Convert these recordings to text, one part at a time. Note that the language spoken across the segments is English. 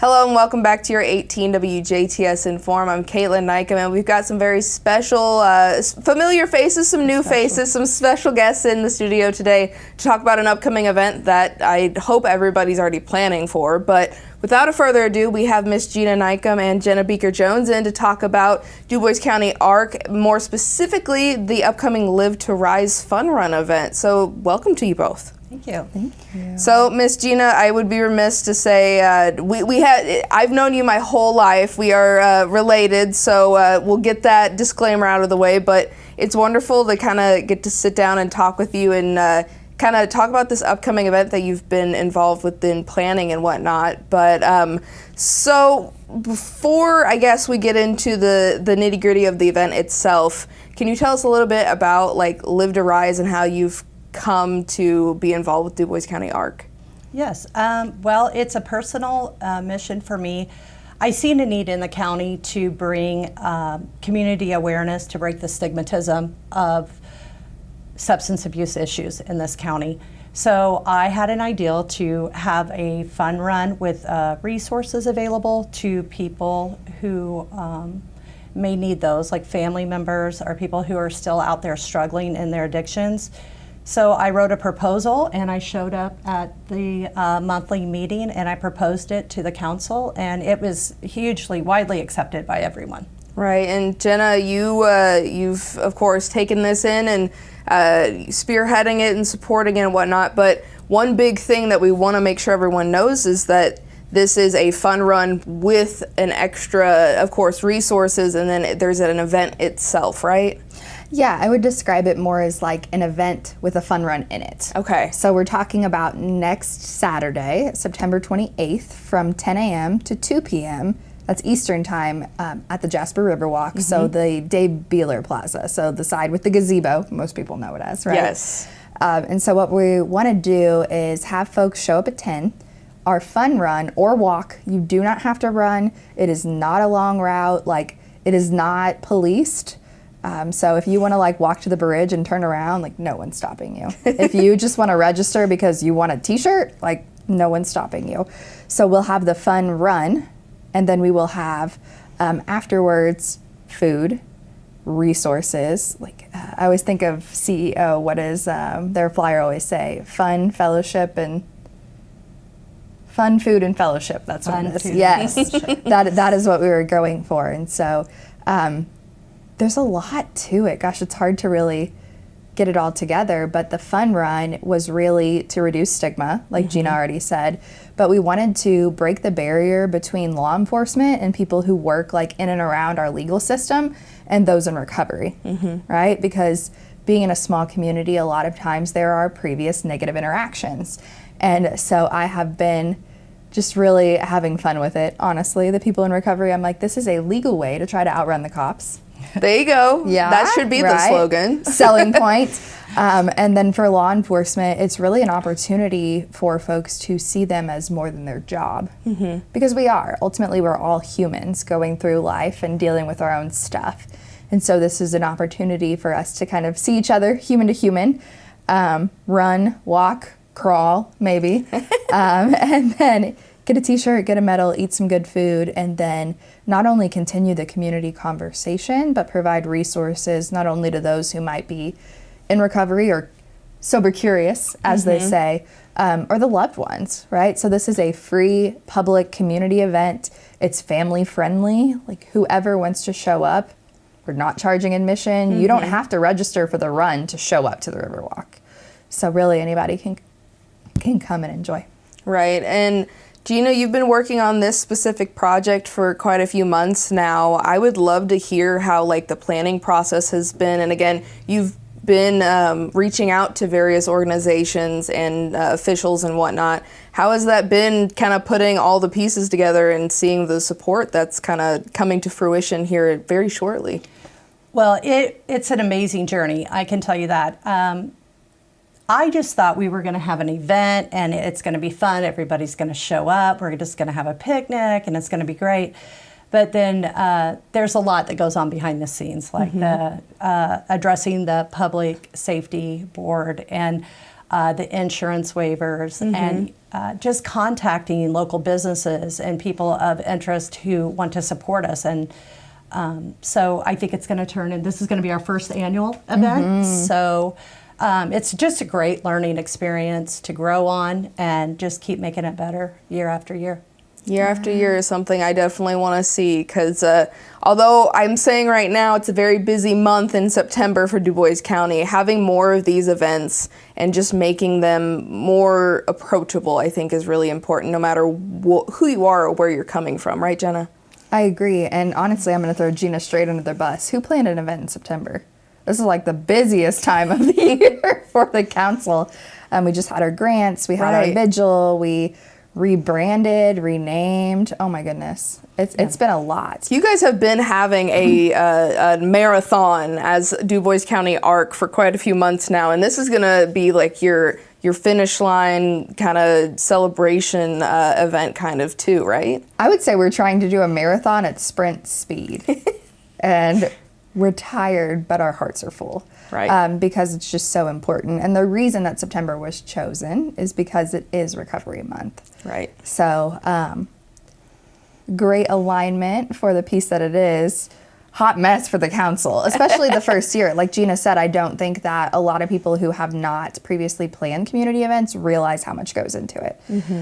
Hello and welcome back to your 18 WJTS In.form. I'm Kaitlyn Neukam, and we've got some very special, familiar faces, some new faces, some special guests in the studio today to talk about an upcoming event that I hope everybody's already planning for. But without a further ado, we have Miss Gina Neukam and Jenna Bieker Jones in to talk about Dubois County ARC, more specifically the upcoming Live to Rise Fun Run event. So welcome to you both. Thank you. Thank you. So, Miss Gina, I would be remiss to say I've known you my whole life. We are related, so we'll get that disclaimer out of the way. But it's wonderful to kind of get to sit down and talk with you and kind of talk about this upcoming event that you've been involved with in planning and whatnot. But so before I guess we get into the nitty gritty of the event itself, can you tell us a little bit about like Live to Rise and how you've come to be involved with Dubois County ARC? Yes, well, it's a personal mission for me. I seen a need in the county to bring community awareness to break the stigmatism of substance abuse issues in this county. So I had an ideal to have a fun run with resources available to people who may need those, like family members or people who are still out there struggling in their addictions. So I wrote a proposal and I showed up at the monthly meeting and I proposed it to the council, and it was hugely, widely accepted by everyone. Right, and Jenna, you've of course taken this in and spearheading it and supporting it and whatnot, but one big thing that we want to make sure everyone knows is that this is a fun run with an extra, of course, resources, and then there's an event itself, right? Yeah, I would describe it more as like an event with a fun run in it. Okay. So we're talking about next Saturday, September 28th, from 10 a.m. to 2 p.m. That's Eastern time at the Jasper Riverwalk. Mm-hmm. So the Dave Beeler Plaza. So the side with the gazebo, most people know it as, right? Yes. And so what we want to do is have folks show up at 10. Our fun run or walk, you do not have to run. It is not a long route. Like, it is not policed. So if you want to like walk to the bridge and turn around, like no one's stopping you. If you just want to register because you want a t-shirt, like no one's stopping you. So we'll have the fun run, and then we will have afterwards food, resources. Like I always think of CEO, what is their flyer always say? Fun, fellowship, and fun, food, and fellowship. That's what it is. Yes, that is what we were going for. And so there's a lot to it. Gosh, it's hard to really get it all together, but the fun run was really to reduce stigma, like Gina already said, but we wanted to break the barrier between law enforcement and people who work like in and around our legal system and those in recovery, right? Because being in a small community, a lot of times there are previous negative interactions. And so I have been just really having fun with it, honestly. The people in recovery, I'm like, this is a legal way to try to outrun the cops. There you go. Yeah, that should be the slogan. Selling point. And then for law enforcement, it's really an opportunity for folks to see them as more than their job. Because we are. Ultimately, we're all humans going through life and dealing with our own stuff. And so this is an opportunity for us to kind of see each other human to human, run, walk, crawl, maybe, and then get a t-shirt, get a medal, eat some good food, and then not only continue the community conversation, but provide resources not only to those who might be in recovery or sober curious, as they say, or the loved ones, right? So this is a free public community event. It's family friendly, like whoever wants to show up. We're not charging admission. You don't have to register for the run to show up to the Riverwalk. So really anybody can come and enjoy. Right, and Gina, you've been working on this specific project for quite a few months now. I would love to hear how like the planning process has been. And again, you've been reaching out to various organizations and officials and whatnot. How has that been, kind of putting all the pieces together and seeing the support that's kind of coming to fruition here very shortly? Well, it's an amazing journey, I can tell you that. I just thought we were going to have an event and it's going to be fun. Everybody's going to show up. We're just going to have a picnic and it's going to be great. But then there's a lot that goes on behind the scenes, like the addressing the public safety board and the insurance waivers and just contacting local businesses and people of interest who want to support us. And so I think it's going to turn, and this is going to be our first annual event. So it's just a great learning experience to grow on and just keep making it better year after year. Year after year is something I definitely want to see, because although I'm saying right now it's a very busy month in September for Dubois County, having more of these events and just making them more approachable, I think, is really important, no matter who you are or where you're coming from. Right, Jenna? I agree. And honestly, I'm going to throw Gina straight under the bus. Who planned an event in September? This is like the busiest time of the year for the council. We just had our grants. We had our vigil. We rebranded, renamed. Oh my goodness. It's been a lot. You guys have been having a marathon as Dubois County ARC for quite a few months now, and this is going to be like your finish line kind of celebration event kind of too, right? I would say we're trying to do a marathon at sprint speed. And we're tired, but our hearts are full. Right. Because it's just so important. And the reason that September was chosen is because it is Recovery Month. Right. So great alignment for the piece that it is. Hot mess for the council, especially the first year. Like Gina said, I don't think that a lot of people who have not previously planned community events realize how much goes into it.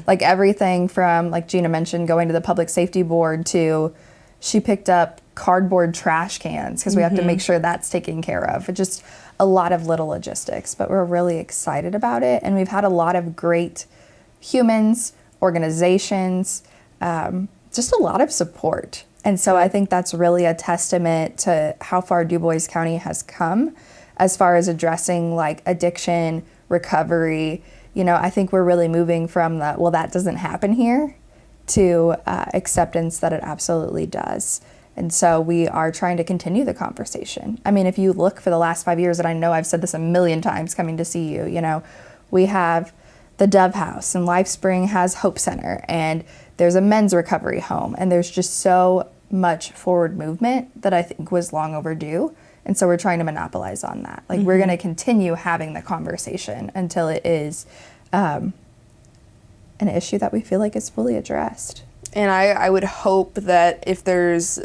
Like everything from, like Gina mentioned, going to the public safety board to she picked up cardboard trash cans because we have to make sure that's taken care of. It's just a lot of little logistics, but we're really excited about it. And we've had a lot of great humans, organizations, just a lot of support. And so I think that's really a testament to how far Dubois County has come as far as addressing like addiction, recovery. You know, I think we're really moving from the, well, that doesn't happen here, to acceptance that it absolutely does. And so we are trying to continue the conversation. I mean, if you look for the last 5 years, and I know I've said this a million times coming to see you, you know, we have the Dove House, and Life Spring has Hope Center, and there's a men's recovery home, and there's just so much forward movement that I think was long overdue. And so we're trying to monopolize on that. Like we're going to continue having the conversation until it is an issue that we feel like is fully addressed. And I would hope that if there's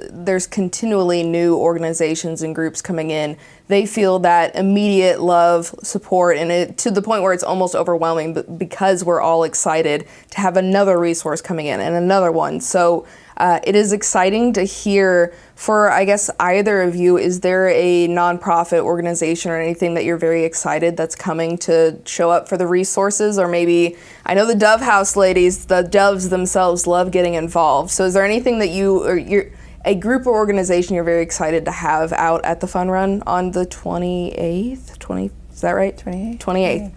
continually new organizations and groups coming in, they feel that immediate love, support, and it to the point where it's almost overwhelming, but because we're all excited to have another resource coming in and another one. So it is exciting to hear for, I guess, either of you. Is there a nonprofit organization or anything that you're very excited that's coming to show up for the resources? Or maybe, I know the Dove House ladies, the Doves themselves love getting involved. So is there anything that you're a group or organization you're very excited to have out at the Fun Run on the 28th? Is that right? 28th.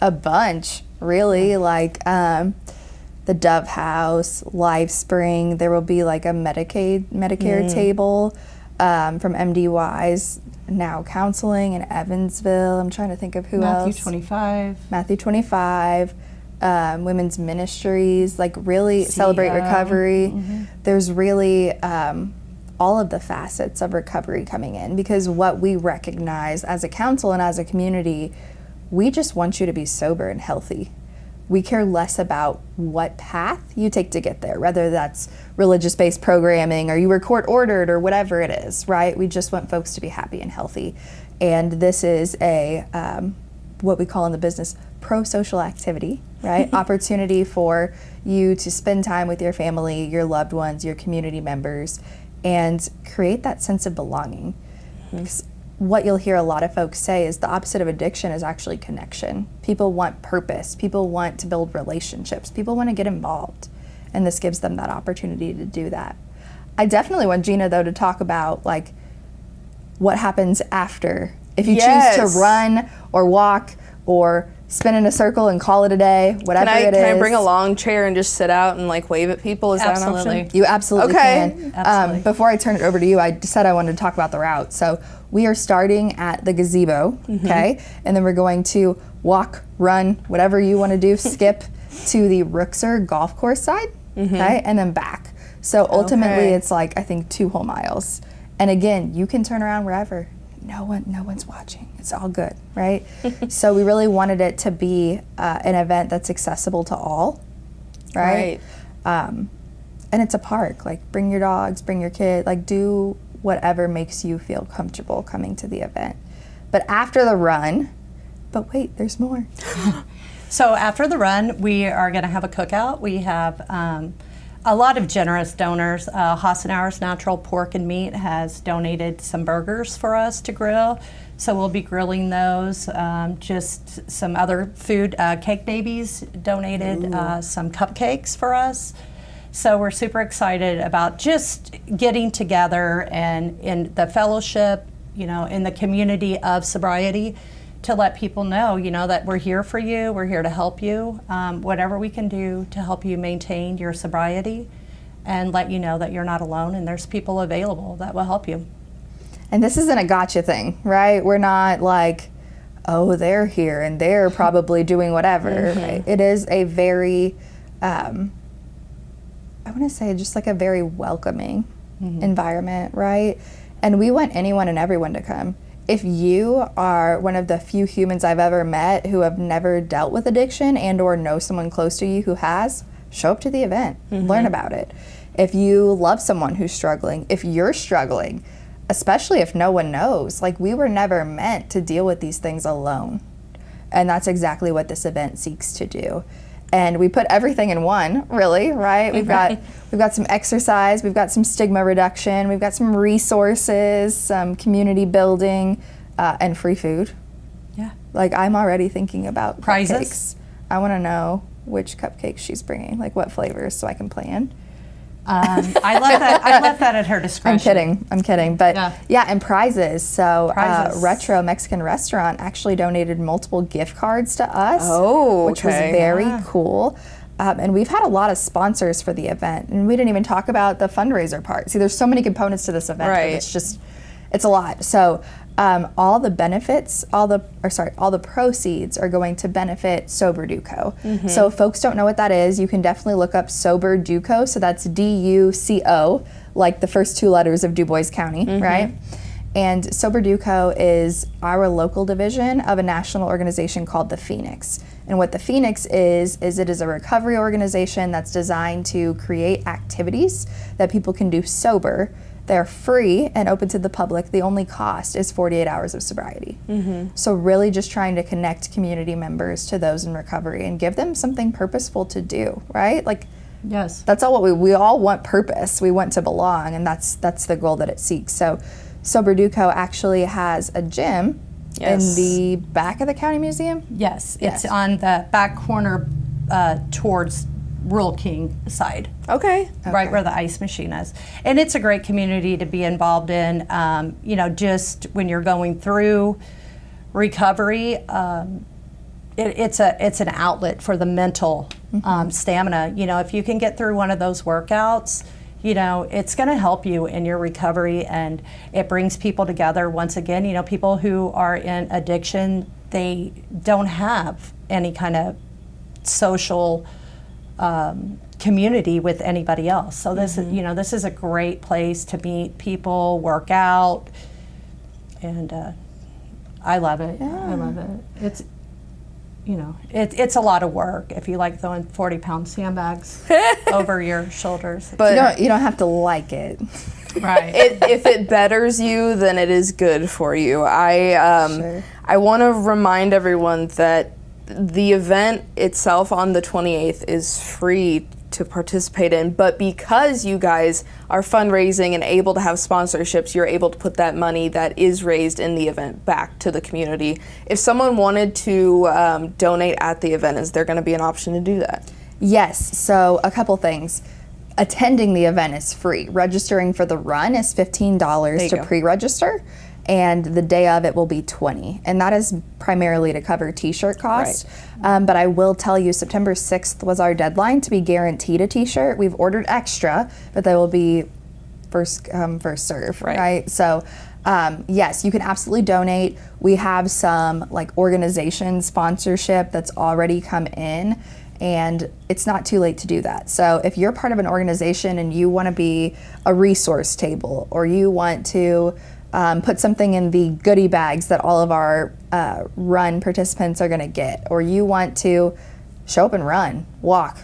A bunch, really. Like the Dove House, Life Spring. There will be like a Medicare table from MDY's Now Counseling in Evansville. I'm trying to think of who else. Matthew 25. Women's Ministries, like really Celebrate Recovery. There's really all of the facets of recovery coming in, because what we recognize as a council and as a community, we just want you to be sober and healthy. We care less about what path you take to get there, whether that's religious-based programming or you were court-ordered or whatever it is, right? We just want folks to be happy and healthy. And this is a, what we call in the business, pro-social activity, right? Opportunity for you to spend time with your family, your loved ones, your community members, and create that sense of belonging. Because what you'll hear a lot of folks say is the opposite of addiction is actually connection. People want purpose. People want to build relationships. People want to get involved. And this gives them that opportunity to do that. I definitely want Gina, though, to talk about like what happens after. If you choose to run or walk or spin in a circle and call it a day, whatever it is. Can I bring a long chair and just sit out and like wave at people? Is that an option? You absolutely can. Absolutely. Before I turn it over to you, I said I wanted to talk about the route. So we are starting at the gazebo, okay? And then we're going to walk, run, whatever you want to do, skip to the Rookser golf course side, okay? And then back. So ultimately it's like, I think 2 whole miles. And again, you can turn around wherever. no one's watching. It's all good, right? So we really wanted it to be an event that's accessible to all, right? And it's a park. Like, bring your dogs, bring your kid, like, do whatever makes you feel comfortable coming to the event. But after the run, but wait, there's more. So after the run, we are going to have a cookout. We have a lot of generous donors. Hassenauer's Natural Pork and Meat has donated some burgers for us to grill. So we'll be grilling those. Just some other food. Cake Babies donated some cupcakes for us. So we're super excited about just getting together and in the fellowship, in the community of sobriety, to let people know, that we're here for you, we're here to help you, whatever we can do to help you maintain your sobriety, and let you know that you're not alone and there's people available that will help you. And this isn't a gotcha thing, right? We're not like, oh, they're here and they're probably doing whatever. Right? It is a very, I want to say just like a very welcoming environment, right? And we want anyone and everyone to come. If you are one of the few humans I've ever met who have never dealt with addiction and or know someone close to you who has, show up to the event, learn about it. If you love someone who's struggling, if you're struggling, especially if no one knows, like, we were never meant to deal with these things alone. And that's exactly what this event seeks to do. And we put everything in one, really, right? We've got some exercise, we've got some stigma reduction, we've got some resources, some community building, and free food. Yeah. Like, I'm already thinking about prizes. Cupcakes. I want to know which cupcakes she's bringing, like what flavors, so I can plan. I left that at her discretion. I'm kidding. But yeah, and prizes. So Retro Mexican Restaurant actually donated multiple gift cards to us, which was very cool. And we've had a lot of sponsors for the event, and we didn't even talk about the fundraiser part. See, there's so many components to this event, but it's a lot. So all the benefits, all the proceeds are going to benefit Sober Duco. So if folks don't know what that is, you can definitely look up Sober Duco. So that's DUCO, like the first two letters of Dubois County, right? And Sober Duco is our local division of a national organization called the Phoenix. And what the Phoenix is it is a recovery organization that's designed to create activities that people can do sober. They're free and open to the public. The only cost is 48 hours of sobriety. So really just trying to connect community members to those in recovery and give them something purposeful to do, right? Like, yes, that's all what we all want purpose. We want to belong, and that's the goal that it seeks. So Sober Duco actually has a gym in the back of the county museum. Yes, it's on the back corner towards Rural King side. Okay. Right where the ice machine is. And it's a great community to be involved in. Just when you're going through recovery, it's an outlet for the mental stamina. If you can get through one of those workouts, it's going to help you in your recovery, and it brings people together. Once again, people who are in addiction, they don't have any kind of social community with anybody else. So this is a great place to meet people, work out, and I love it. Yeah. I love it. It's a lot of work if you like throwing 40-pound sandbags over your shoulders. But you don't have to like it. Right. If it betters you, then it is good for you. I want to remind everyone that the event itself on the 28th is free to participate in, but because you guys are fundraising and able to have sponsorships, you're able to put that money that is raised in the event back to the community. If someone wanted to donate at the event, is there going to be an option to do that? Yes, so a couple things. Attending the event is free. Registering for the run is $15 to pre-register, and the day of it will be $20, and that is primarily to cover t-shirt costs. But I will tell you, September 6th was our deadline to be guaranteed a t-shirt. We've ordered extra, but they will be first come, first serve, right? So yes, you can absolutely donate. We have some organization sponsorship that's already come in, and it's not too late to do that. So if you're part of an organization and you want to be a resource table, or you want to put something in the goodie bags that all of our run participants are going to get, or you want to show up and run, walk,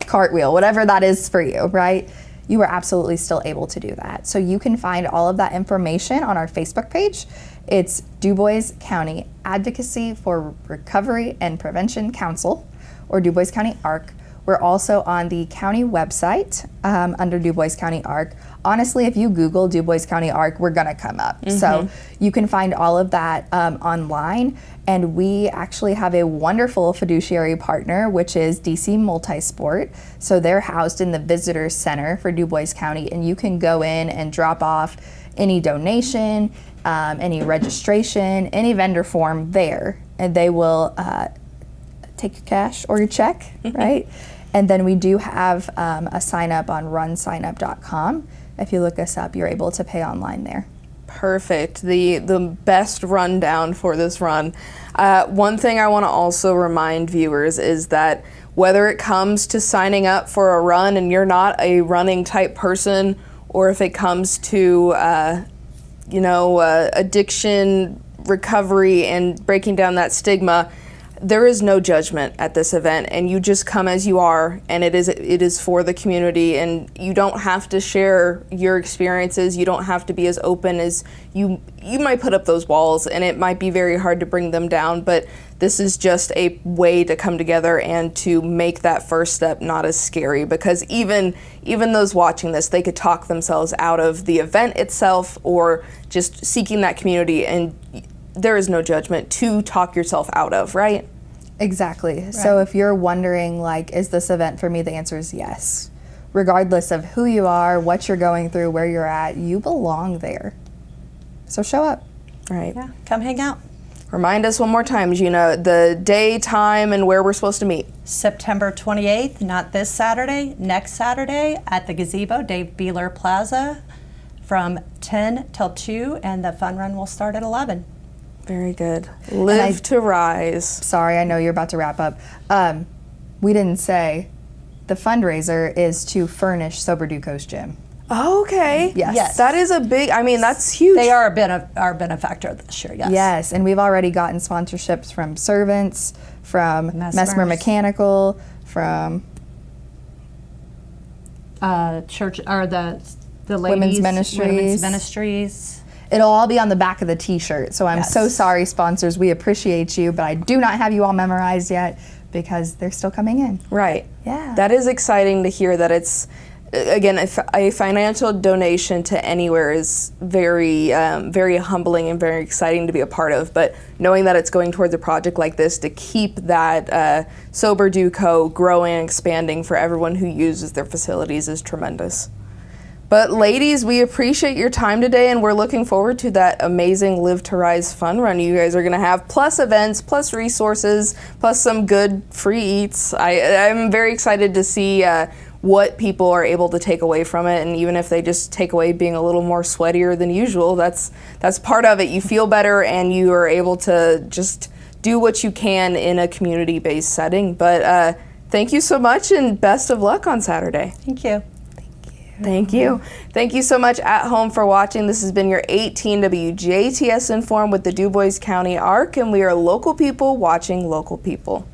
cartwheel, whatever that is for you, right? You are absolutely still able to do that. So you can find all of that information on our Facebook page. It's Dubois County Advocacy for Recovery and Prevention Council, or Dubois County ARC. We're also on the county website under Dubois County ARC. Honestly, if you Google Dubois County ARC, we're gonna come up. So you can find all of that online. And we actually have a wonderful fiduciary partner, which is DC Multisport. So they're housed in the Visitor Center for Dubois County, and you can go in and drop off any donation, any registration, any vendor form there, and they will take your cash or your check, right? And then we do have a sign up on runsignup.com. If you look us up, you're able to pay online there. Perfect. The best rundown for this run. One thing I want to also remind viewers is that whether it comes to signing up for a run and you're not a running type person, or if it comes to addiction recovery and breaking down that stigma, there is no judgment at this event, and you just come as you are, and it is for the community, and you don't have to share your experiences. You don't have to be as open as you might put up those walls, and it might be very hard to bring them down, but this is just a way to come together and to make that first step not as scary, because even those watching this, they could talk themselves out of the event itself or just seeking that community, and there is no judgment to talk yourself out of, right? Exactly. Right. So if you're wondering, like, is this event for me? The answer is yes. Regardless of who you are, what you're going through, where you're at, you belong there. So show up. Right. Yeah, come hang out. Remind us one more time, Gina, the day, time, and where we're supposed to meet. September 28th, not this Saturday, next Saturday at the gazebo, Dave Beeler Plaza, from 10 till 2, and the fun run will start at 11. Very good. Live to rise. Sorry, I know you're about to wrap up. We didn't say the fundraiser is to furnish Sober Duco's gym. Oh, okay. Yes. That is a big, that's huge. They are our benefactor this year, yes. Yes, and we've already gotten sponsorships from Servants, from Mesmer Mechanical, from church, or the Women's ladies, Ministries. Women's Ministries. It'll all be on the back of the t-shirt. So I'm so sorry, sponsors. We appreciate you, but I do not have you all memorized yet because they're still coming in. Right. Yeah. That is exciting to hear that it's, again, a financial donation to anywhere is very, very humbling and very exciting to be a part of. But knowing that it's going towards a project like this to keep that Sober Duco growing and expanding for everyone who uses their facilities is tremendous. But ladies, we appreciate your time today, and we're looking forward to that amazing Live to Rise fun run you guys are going to have, plus events, plus resources, plus some good free eats. I'm very excited to see what people are able to take away from it, and even if they just take away being a little more sweatier than usual, that's part of it. You feel better, and you are able to just do what you can in a community-based setting. But thank you so much, and best of luck on Saturday. Thank you. Thank you. Thank you so much at home for watching. This has been your 18 WJTS In.form with the Dubois County ARC, and we are local people watching local people.